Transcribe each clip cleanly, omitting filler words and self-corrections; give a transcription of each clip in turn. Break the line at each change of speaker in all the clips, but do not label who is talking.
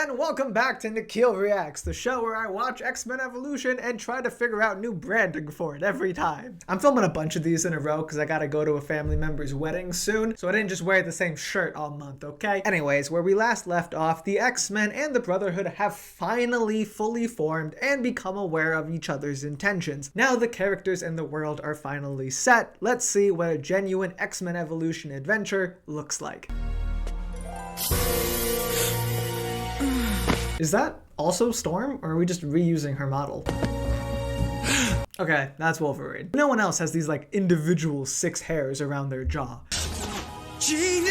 and welcome back to Nikhil Reacts, the show where I watch X-Men Evolution and try to figure out new branding for it every time. I'm filming a bunch of these in a row because I gotta go to a family member's wedding soon, so I didn't just wear the same shirt all month, okay? Anyways, where we last left off, the X-Men and the Brotherhood have finally fully formed and become aware of each other's intentions. Now the characters and the world are finally set. Let's see what a genuine X-Men Evolution adventure looks like. Is that also Storm, or are we just reusing her model? Okay, that's Wolverine. No one else has these like individual 6 hairs around their jaw.
Jean!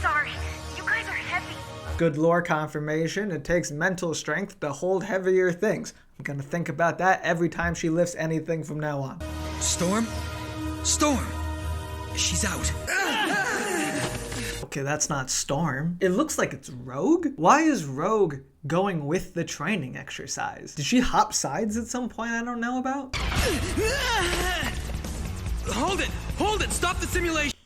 Sorry, you guys are heavy.
Good lore confirmation. It takes mental strength to hold heavier things. I'm gonna think about that every time she lifts anything from now on.
Storm? Storm! She's out.
Okay, that's not Storm. It looks like it's Rogue. Why is Rogue going with the training exercise? Did she hop sides at some point I don't know about?
Hold it! Hold it! Stop the simulation!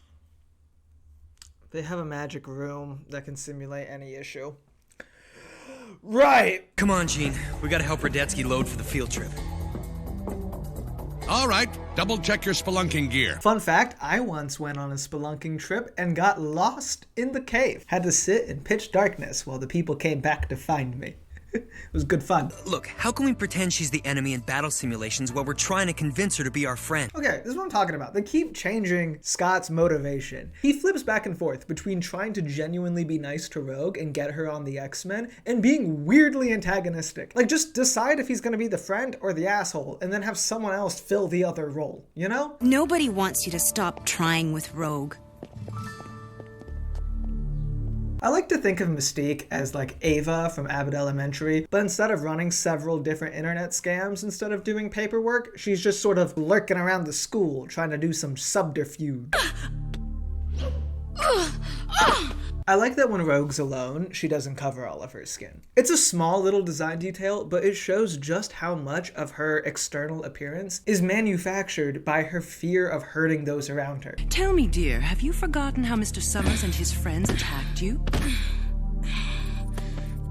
They have a magic room that can simulate any issue. Right!
Come on, Jean. We gotta help Radetzky load for the field trip.
All right, double check your spelunking gear.
Fun fact, I once went on a spelunking trip and got lost in the cave. Had to sit in pitch darkness while the people came back to find me. It was good fun.
Look, how can we pretend she's the enemy in battle simulations while we're trying to convince her to be our friend?
Okay, this is what I'm talking about. They keep changing Scott's motivation. He flips back and forth between trying to genuinely be nice to Rogue and get her on the X-Men and being weirdly antagonistic. Like, just decide if he's gonna be the friend or the asshole and then have someone else fill the other role, you know?
Nobody wants you to stop trying with Rogue.
I like to think of Mystique as like Ava from Abbott Elementary, but instead of running several different internet scams instead of doing paperwork, she's just sort of lurking around the school trying to do some subterfuge. I like that when Rogue's alone, she doesn't cover all of her skin. It's a small little design detail, but it shows just how much of her external appearance is manufactured by her fear of hurting those around her.
Tell me, dear, have you forgotten how Mr. Summers and his friends attacked you?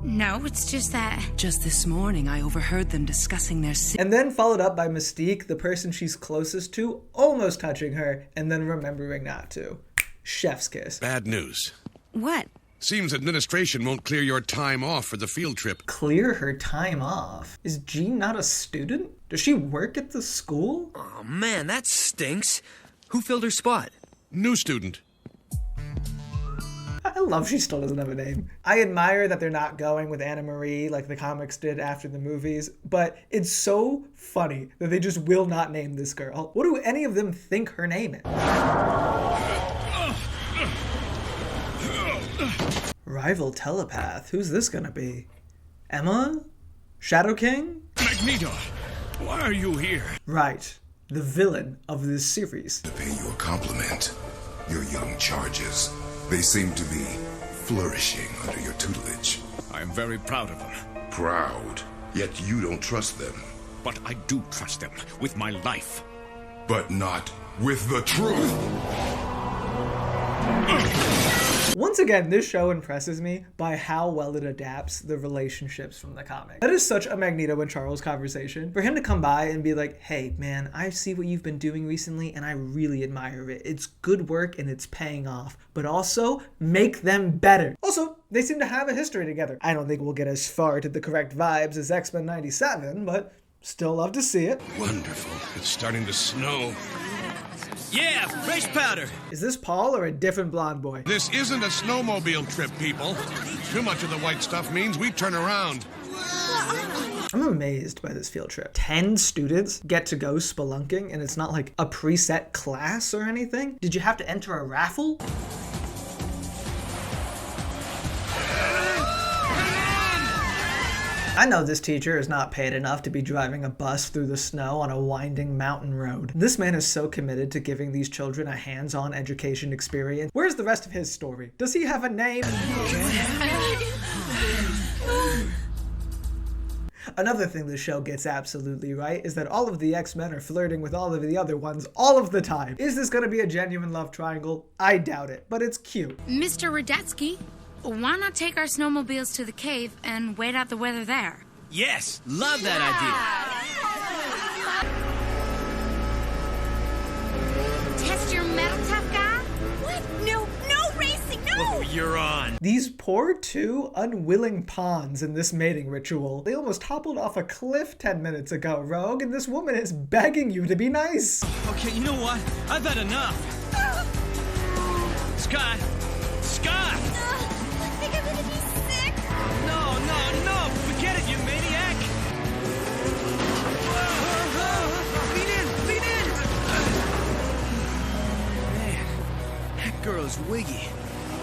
No, it's just that.
Just this morning, I overheard them discussing their
And then followed up by Mystique, the person she's closest to, almost touching her, and then remembering not to. Chef's kiss.
Bad news.
What?
Seems administration won't clear your time off for the field trip.
Clear her time off? Is Jean not a student? Does she work at the school?
Oh man, that stinks. Who filled her spot?
New student.
I love she still doesn't have a name. I admire that they're not going with Anna Marie like the comics did after the movies, but it's so funny that they just will not name this girl. What do any of them think her name is? Rival telepath? Who's this gonna be? Emma? Shadow King?
Magneto, why are you here?
Right, the villain of this series.
To pay you a compliment, your young charges. They seem to be flourishing under your tutelage.
I'm very proud of them,
Proud, yet you don't trust them.
but I do trust them with my life.
But not with the truth.
Once again, this show impresses me by how well it adapts the relationships from the comic. That is such a Magneto and Charles conversation. For him to come by and be like, hey man, I see what you've been doing recently and I really admire it. It's good work and it's paying off, but also make them better. Also, they seem to have a history together. I don't think we'll get as far to the correct vibes as X-Men 97, but still love to see it.
Wonderful. It's starting to snow.
Yeah, fresh powder!
Is this Paul or a different blonde boy?
This isn't a snowmobile trip, people. Too much of the white stuff means we turn around.
I'm amazed by this field trip. 10 students get to go spelunking and it's not like a preset class or anything? Did you have to enter a raffle? I know this teacher is not paid enough to be driving a bus through the snow on a winding mountain road. This man is so committed to giving these children a hands-on education experience. Where's the rest of his story? Does he have a name? Another thing the show gets absolutely right is that all of the X-Men are flirting with all of the other ones all of the time. Is this gonna be a genuine love triangle? I doubt it, but it's cute.
Mr. Radetzky. Why not take our snowmobiles to the cave and wait out the weather there?
Yes, love that
Test your metal, tough guy?
What? No racing, no!
idea. Oh, you're on.
These poor two unwilling pawns in this mating ritual. They almost toppled off a cliff 10 minutes ago, Rogue, and this woman is begging you to be nice.
Okay, you know what? I've had enough. Scott! Scott!
I think I'm gonna be sick.
No! Forget it, you maniac! Lean in! Man, that girl is wiggy.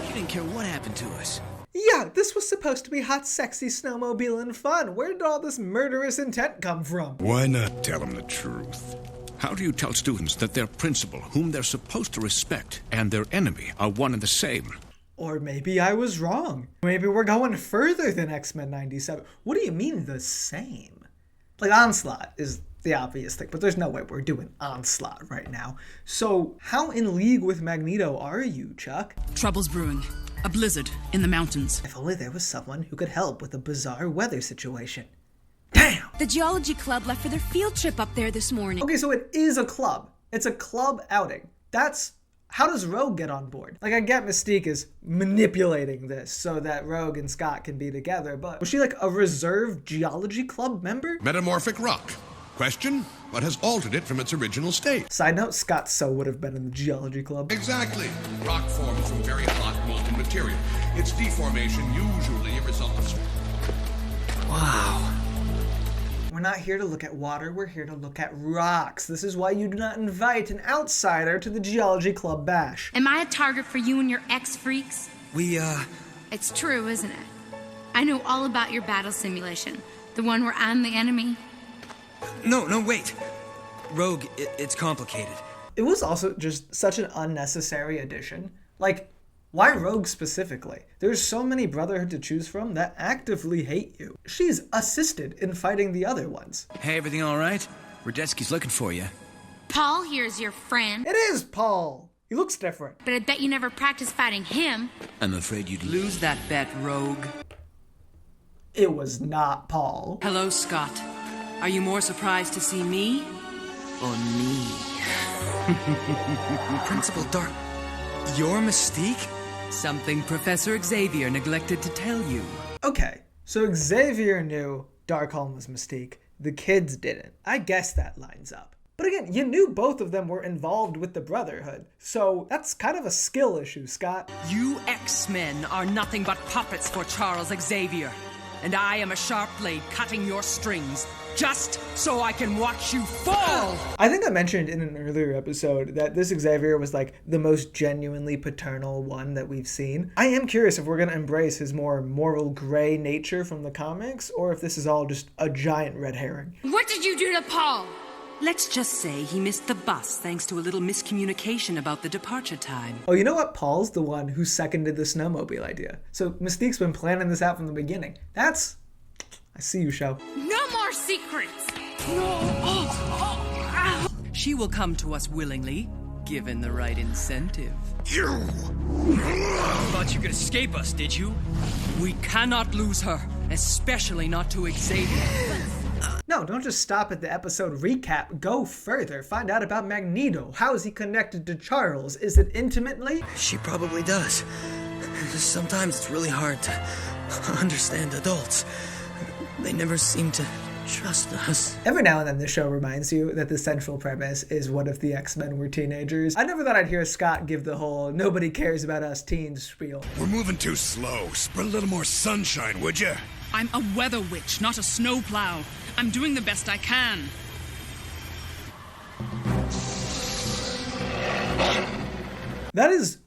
She didn't care what happened to us.
Yeah, this was supposed to be hot, sexy snowmobile and fun. Where did all this murderous intent come from?
Why not tell them the truth?
How do you tell students that their principal, whom they're supposed to respect, and their enemy are one and the same?
Or maybe I was wrong. Maybe we're going further than X-Men 97. What do you mean the same? Like, Onslaught is the obvious thing, but there's no way we're doing Onslaught right now. So how in league with Magneto are you, Chuck?
Trouble's brewing. A blizzard in the mountains.
If only there was someone who could help with a bizarre weather situation. Damn!
The geology club left for their field trip up there this morning.
Okay, so it is a club. It's a club outing. How does Rogue get on board? Like, I get Mystique is manipulating this so that Rogue and Scott can be together, but was she like a reserved geology club member?
Metamorphic rock. Question, what has altered it from its original state?
Side note, Scott so would have been in the geology club.
Exactly. Rock forms from very hot molten material. Its deformation usually a result of...
Wow.
We're not here to look at water, we're here to look at rocks. This is why you do not invite an outsider to the geology club bash.
Am I a target for you and your ex-freaks? It's true, isn't it? I know all about your battle simulation. The one where I'm the enemy.
No, wait. Rogue, it's complicated.
It was also just such an unnecessary addition. Like, why Rogue specifically? There's so many Brotherhood to choose from that actively hate you. She's assisted in fighting the other ones.
Hey, everything all right? Radetzky's looking for you.
Paul here's your friend,
It is Paul! He looks different.
but I bet you never practiced fighting him.
I'm afraid you'd
Lose that bet, Rogue.
It was not Paul.
Hello, Scott. Are you more surprised to see me or me?
Principal Dark. You're Mystique?
Something Professor Xavier neglected to tell you.
Okay, so Xavier knew Darkholm was Mystique. The kids didn't. I guess that lines up. But again, you knew both of them were involved with the Brotherhood, so that's kind of a skill issue, Scott.
You X-Men are nothing but puppets for Charles Xavier. And I am a sharp blade cutting your strings, just so I can watch you fall!
I think I mentioned in an earlier episode that this Xavier was like the most genuinely paternal one that we've seen. I am curious if we're going to embrace his more moral gray nature from the comics, or if this is all just a giant red herring.
What did you do to Paul?
Let's just say he missed the bus thanks to a little miscommunication about the departure time.
Oh, you know what? Paul's the one who seconded the snowmobile idea. So Mystique's been planning this out from the beginning. I see you, show.
No more secrets!
She will come to us willingly, given the right incentive.
You thought you could escape us, did you?
We cannot lose her, especially not to Xavier.
No, don't just stop at the episode recap. Go further. Find out about Magneto. How is he connected to Charles? Is it intimately?
She probably does. Sometimes it's really hard to understand adults. They never seem to trust us.
Every now and then the show reminds you that the central premise is what if the X-Men were teenagers. I never thought I'd hear Scott give the whole nobody cares about us teens spiel.
We're moving too slow. Spread a little more sunshine, would you?
I'm a weather witch, not a snowplow. I'm doing the best I can.
That is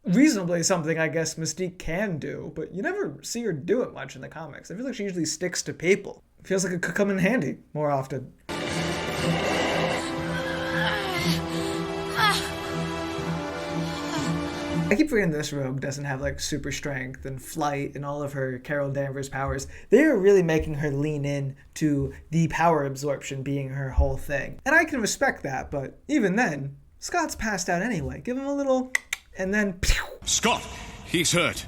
reasonably something I guess Mystique can do, but you never see her do it much in the comics. I feel like she usually sticks to people. Feels like it could come in handy more often. I keep forgetting this Rogue doesn't have like super strength and flight and all of her Carol Danvers powers. They are really making her lean in to the power absorption being her whole thing. And I can respect that, but even then, Scott's passed out anyway. Give him a little, and then...
Scott, he's hurt.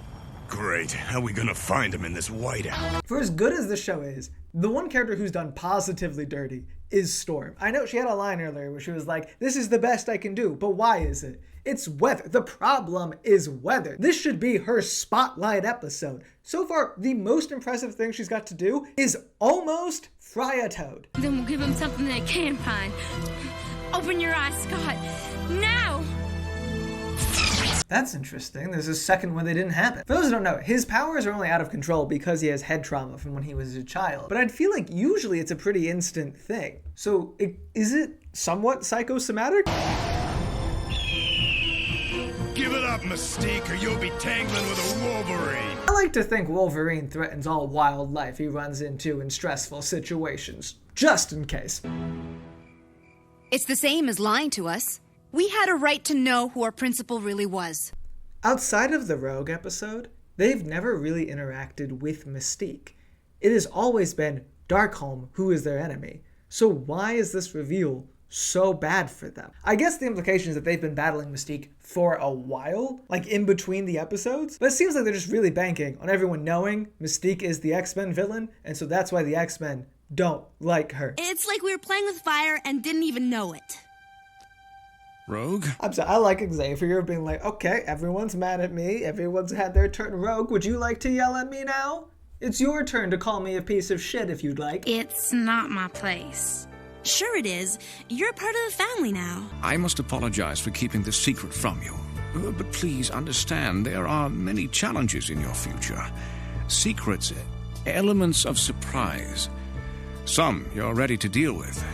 Great. How are we gonna find him in this whiteout?
For as good as the show is, the one character who's done positively dirty is Storm. I know she had a line earlier where she was like, this is the best I can do, but why is it? It's weather. The problem is weather. This should be her spotlight episode. So far, the most impressive thing she's got to do is almost fry a toad.
Then we'll give them something they can find. Open your eyes, Scott. Now!
That's interesting. There's a second when they didn't happen. For those who don't know, his powers are only out of control because he has head trauma from when he was a child. But I'd feel like usually it's a pretty instant thing. So is it somewhat psychosomatic?
Give it up, Mystique, or you'll be tangling with a Wolverine.
I like to think Wolverine threatens all wildlife he runs into in stressful situations, just in case.
It's the same as lying to us. We had a right to know who our principal really was.
Outside of the Rogue episode, they've never really interacted with Mystique. It has always been Darkholm who is their enemy. So why is this reveal so bad for them? I guess the implication is that they've been battling Mystique for a while, like in between the episodes, but it seems like they're just really banking on everyone knowing Mystique is the X-Men villain, and so that's why the X-Men don't like her.
It's like we were playing with fire and didn't even know it.
Rogue?
I'm sorry, I like Xavier being like, okay, everyone's mad at me, everyone's had their turn. Rogue, would you like to yell at me now? It's your turn to call me a piece of shit if you'd like.
It's not my place.
Sure it is. You're a part of the family now.
I must apologize for keeping this secret from you. But please understand, there are many challenges in your future. Secrets, elements of surprise. Some you're ready to deal with,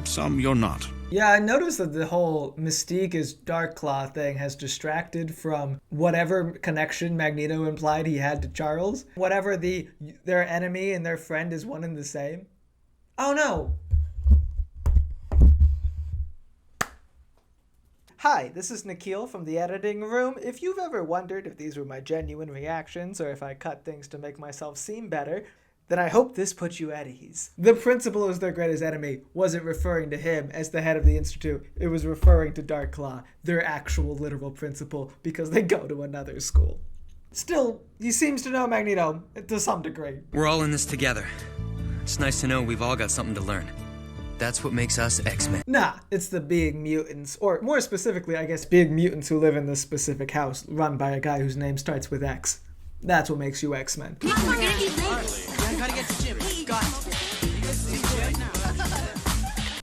some you're not.
Yeah, I noticed that the whole Mystique is Darkclaw thing has distracted from whatever connection Magneto implied he had to Charles. Whatever their enemy and their friend is one and the same. Oh no! Hi, this is Nikhil from the editing room. If you've ever wondered if these were my genuine reactions or if I cut things to make myself seem better, then I hope this puts you at ease. The principal is their greatest enemy wasn't referring to him as the head of the Institute. It was referring to Darkclaw, their actual literal principal, because they go to another school. Still, he seems to know Magneto to some degree.
We're all in this together. It's nice to know we've all got something to learn. That's what makes us X-Men.
Nah, it's the being mutants, or more specifically, I guess, being mutants who live in this specific house run by a guy whose name starts with X. That's what makes you X-Men.
We're gonna be late.
Gotta get to gym.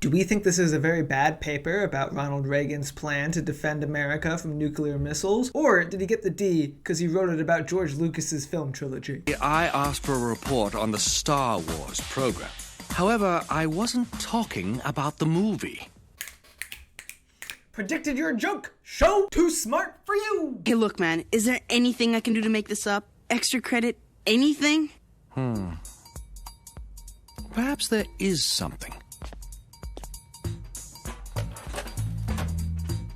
Do we think this is a very bad paper about Ronald Reagan's plan to defend America from nuclear missiles? Or did he get the D because he wrote it about George Lucas's film trilogy?
I asked for a report on the Star Wars program. However, I wasn't talking about the movie.
Predicted your joke! Show too smart for you!
Hey, look, man, is there anything I can do to make this up? Extra credit? Anything?
Perhaps there is something.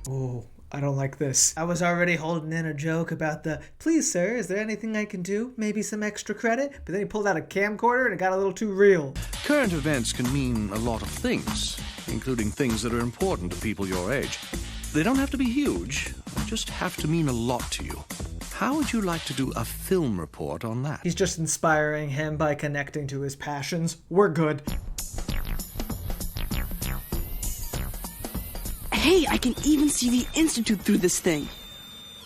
Oh, I don't like this. I was already holding in a joke about the, please sir, is there anything I can do? Maybe some extra credit? But then he pulled out a camcorder and it got a little too real.
Current events can mean a lot of things, including things that are important to people your age. They don't have to be huge, they just have to mean a lot to you. How would you like to do a film report on that?
He's just inspiring him by connecting to his passions. We're good.
Hey, I can even see the Institute through this thing.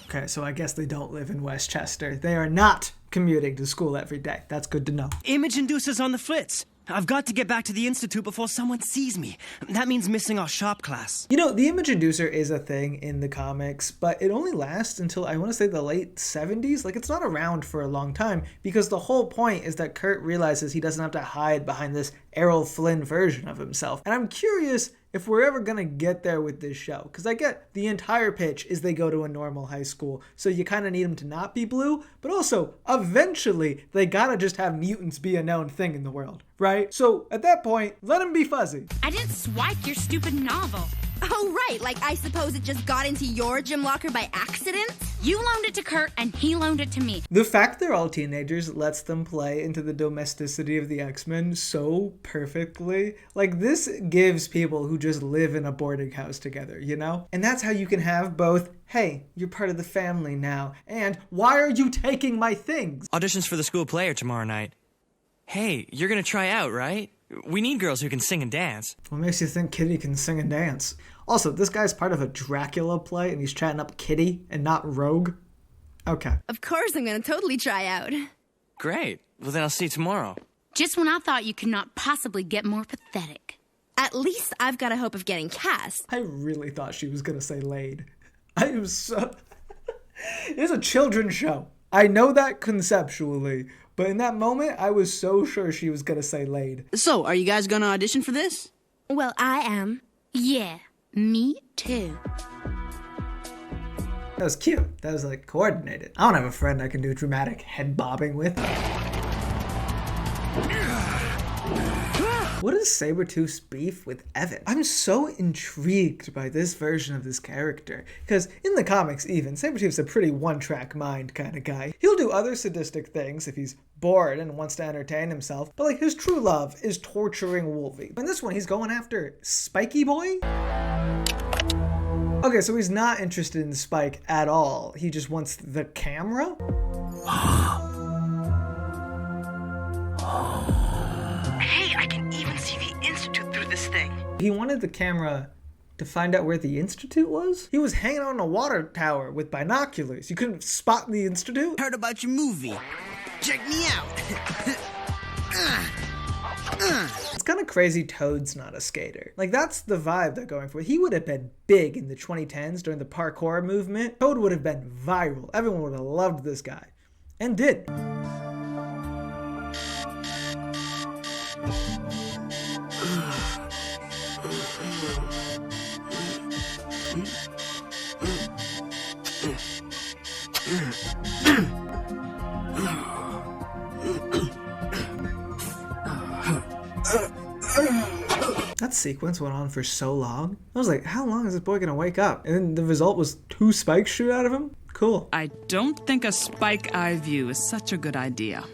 Okay, so I guess they don't live in Westchester. They are not commuting to school every day. That's good to know.
Image inducer's on the fritz. I've got to get back to the Institute before someone sees me. That means missing our shop class.
You know, the image inducer is a thing in the comics, but it only lasts until, I want to say, the late 70s. Like, it's not around for a long time, because the whole point is that Kurt realizes he doesn't have to hide behind this Errol Flynn version of himself. And I'm curious if we're ever gonna get there with this show, because I get the entire pitch is they go to a normal high school, so you kind of need them to not be blue, but also eventually they gotta just have mutants be a known thing in the world, right? So at that point, let them be fuzzy.
I didn't swipe your stupid novel.
Oh, right. Like, I suppose it just got into your gym locker by accident?
You loaned it to Kurt, and he loaned it to me.
The fact they're all teenagers lets them play into the domesticity of the X-Men so perfectly. Like, this gives people who just live in a boarding house together, you know? And that's how you can have both, hey, you're part of the family now, and why are you taking my things?
Auditions for the school play are tomorrow night. Hey, you're gonna try out, right? We need girls who can sing and dance.
What makes you think Kitty can sing and dance? Also, this guy's part of a Dracula play and he's chatting up Kitty and not Rogue? Okay.
Of course I'm gonna totally try out.
Great. Well, then I'll see you tomorrow.
Just when I thought you could not possibly get more pathetic.
At least I've got a hope of getting cast.
I really thought she was gonna say laid. I am so... It's a children's show. I know that conceptually, but in that moment, I was so sure she was gonna say laid.
So, are you guys gonna audition for this?
Well, I am.
Yeah, me too.
That was cute. That was like coordinated. I don't have a friend I can do dramatic head bobbing with. What is Sabertooth's beef with Evan? I'm so intrigued by this version of this character, because in the comics even, Sabertooth's a pretty one-track mind kind of guy. He'll do other sadistic things if he's bored and wants to entertain himself, but like his true love is torturing Wolvie. In this one, he's going after Spiky Boy? Okay, so he's not interested in Spike at all. He just wants the camera?
Hey, I can even see the Institute through this thing.
He wanted the camera to find out where the Institute was? He was hanging on a water tower with binoculars. You couldn't spot the Institute?
Heard about your movie. Check me out.
It's kind of crazy Toad's not a skater. Like, that's the vibe they're going for. He would have been big in the 2010s during the parkour movement. Toad would have been viral. Everyone would have loved this guy. And did. That sequence went on for so long. I was like, how long is this boy gonna wake up? And then the result was 2 spikes shoot out of him? Cool.
I don't think a spike eye view is such a good idea.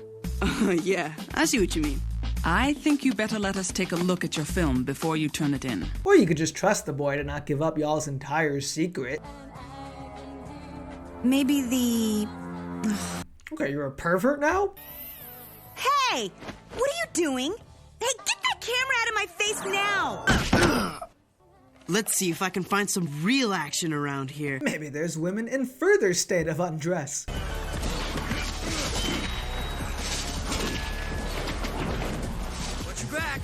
Yeah, I see what you mean.
I think you better let us take a look at your film before you turn it in.
Or you could just trust the boy to not give up y'all's entire secret.
Maybe the...
Okay, you're a pervert now?
Hey! What are you doing? Hey, get that camera out of my face now!
Let's see if I can find some real action around here.
Maybe there's women in further state of undress.
Watch your back.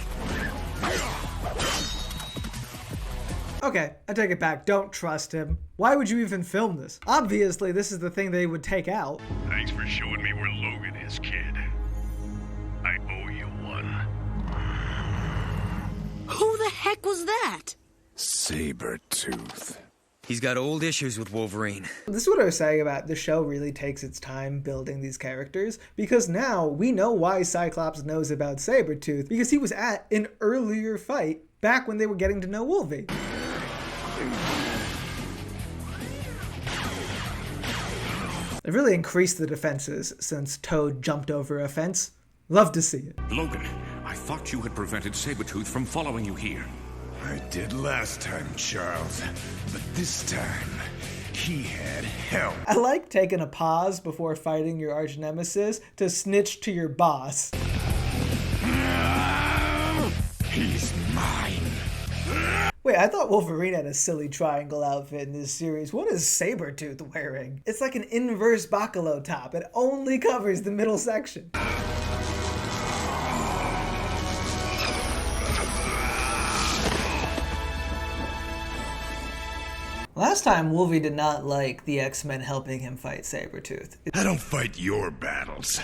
Okay, I take it back. Don't trust him. Why would you even film this? Obviously, this is the thing they would take out.
Thanks for showing me where Logan is, kid. I owe you one.
Who the heck was that?
Sabertooth.
He's got old issues with Wolverine.
This is what I was saying about the show really takes its time building these characters, because now we know why Cyclops knows about Sabertooth, because he was at an earlier fight back when they were getting to know Wolvie. They've really increased the defenses since Toad jumped over a fence. Love to see it.
Logan, I thought you had prevented Sabertooth from following you here.
I did last time, Charles, but this time, he had help.
I like taking a pause before fighting your arch nemesis to snitch to your boss.
He's mine.
Wait, I thought Wolverine had a silly triangle outfit in this series. What is Sabertooth wearing? It's like an inverse bacalo top. It only covers the middle section. Last time, Wolvie did not like the X-Men helping him fight Sabertooth.
I don't fight your battles,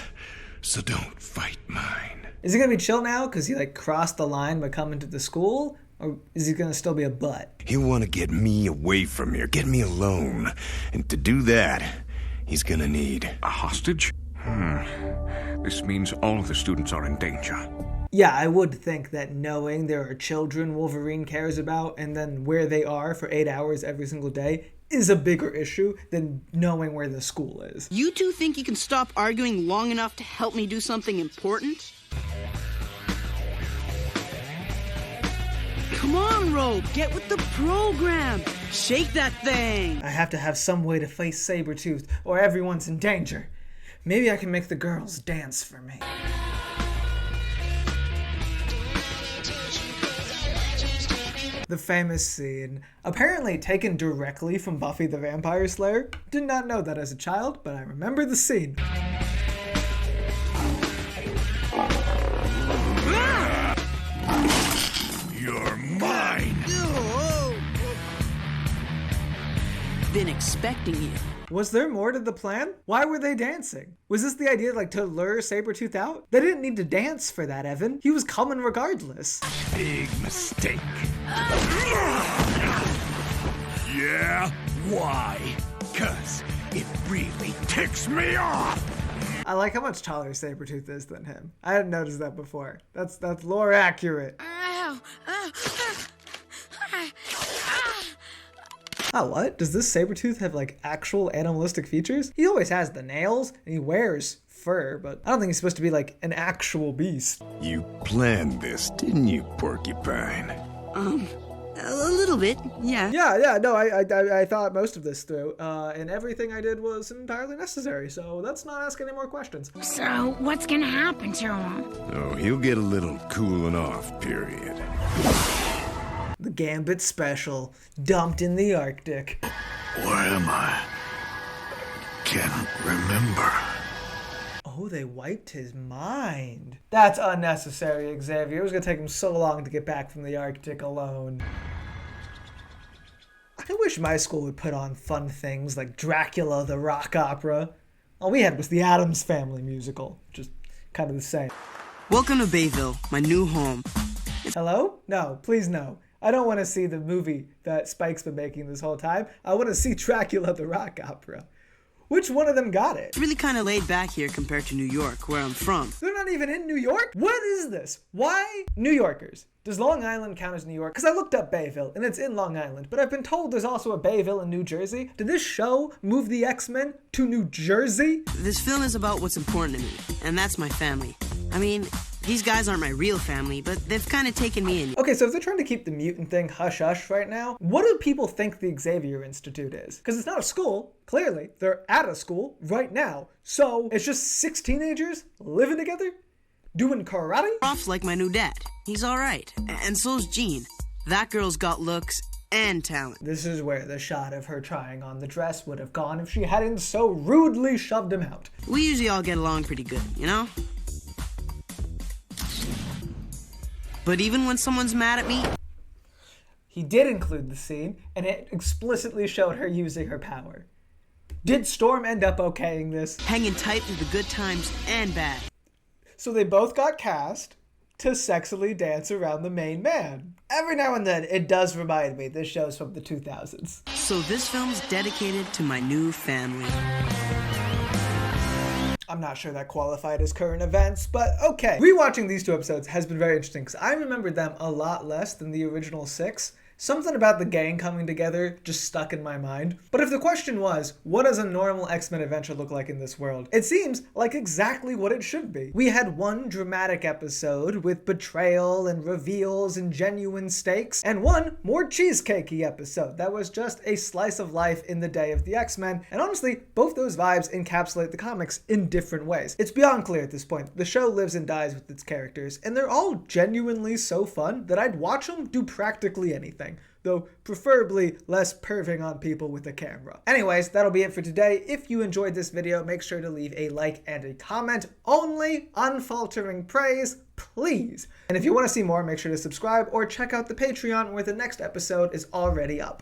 so don't fight mine.
Is he gonna be chill now because he like crossed the line by coming to the school? Or is he gonna still be a butt?
He'll want to get me away from here, get me alone. And to do that, he's gonna need...
A hostage? This means all of the students are in danger.
Yeah, I would think that knowing there are children Wolverine cares about and then where they are for 8 hours every single day is a bigger issue than knowing where the school is.
You two think you can stop arguing long enough to help me do something important? Come on, Rogue, get with the program. Shake that thing.
I have to have some way to face Sabertooth or everyone's in danger. Maybe I can make the girls dance for me. The famous scene, apparently taken directly from Buffy the Vampire Slayer. Did not know that as a child, but I remember the scene.
You're mine!
Been expecting you.
Was there more to the plan? Why were they dancing? Was this the idea, like, to lure Sabertooth out? They didn't need to dance for that, Evan. He was coming regardless.
Big mistake. Yeah? Why? 'Cause it really ticks me off!
I like how much taller Sabertooth is than him. I hadn't noticed that before. That's lore accurate. Oh, what? Does this Sabertooth have, like, actual animalistic features? He always has the nails, and he wears fur, but I don't think he's supposed to be, like, an actual beast.
You planned this, didn't you, Porcupine?
A little bit, yeah.
Yeah, no, I thought most of this through, and everything I did was entirely necessary, so let's not ask any more questions.
So, what's gonna happen to him?
Oh, he'll get a little cooling off period.
The Gambit special, dumped in the Arctic.
Where am I? Can't remember.
Oh, they wiped his mind. That's unnecessary, Xavier. It was gonna take him so long to get back from the Arctic alone. I wish my school would put on fun things like Dracula the Rock Opera. All we had was the Addams Family musical, just kind of the same.
Welcome to Bayville, my new home.
Hello? No, please no. I don't want to see the movie that Spike's been making this whole time. I want to see Dracula the Rock Opera. Which one of them got it?
It's really kind of laid back here compared to New York, where I'm from.
They're not even in New York? What is this? Why? New Yorkers. Does Long Island count as New York? Because I looked up Bayville, and it's in Long Island, but I've been told there's also a Bayville in New Jersey. Did this show move the X-Men to New Jersey?
This film is about what's important to me, and that's my family. I mean, these guys aren't my real family, but they've kind of taken me in.
Okay, so if they're trying to keep the mutant thing hush-hush right now, what do people think the Xavier Institute is? Because it's not a school. Clearly, they're at a school right now. So it's just 6 teenagers living together? Doing karate?
Prof's like my new dad. He's alright. And so's Jean. That girl's got looks and talent.
This is where the shot of her trying on the dress would have gone if she hadn't so rudely shoved him out.
We usually all get along pretty good, you know? But even when someone's mad at me...
He did include the scene, and it explicitly showed her using her power. Did Storm end up okaying this?
Hanging tight through the good times and bad.
So they both got cast to sexily dance around the main man. Every now and then, it does remind me this show's from the 2000s.
So this film's dedicated to my new family.
I'm not sure that qualified as current events, but okay. Rewatching these 2 episodes has been very interesting because I remembered them a lot less than the original 6. Something about the gang coming together just stuck in my mind. But if the question was, what does a normal X-Men adventure look like in this world? It seems like exactly what it should be. We had one dramatic episode with betrayal and reveals and genuine stakes, and one more cheesecakey episode that was just a slice of life in the day of the X-Men. And honestly, both those vibes encapsulate the comics in different ways. It's beyond clear at this point. The show lives and dies with its characters, and they're all genuinely so fun that I'd watch them do practically anything. Though preferably less perving on people with a camera. Anyways, that'll be it for today. If you enjoyed this video, make sure to leave a like and a comment. Only unfaltering praise, please. And if you want to see more, make sure to subscribe or check out the Patreon where the next episode is already up.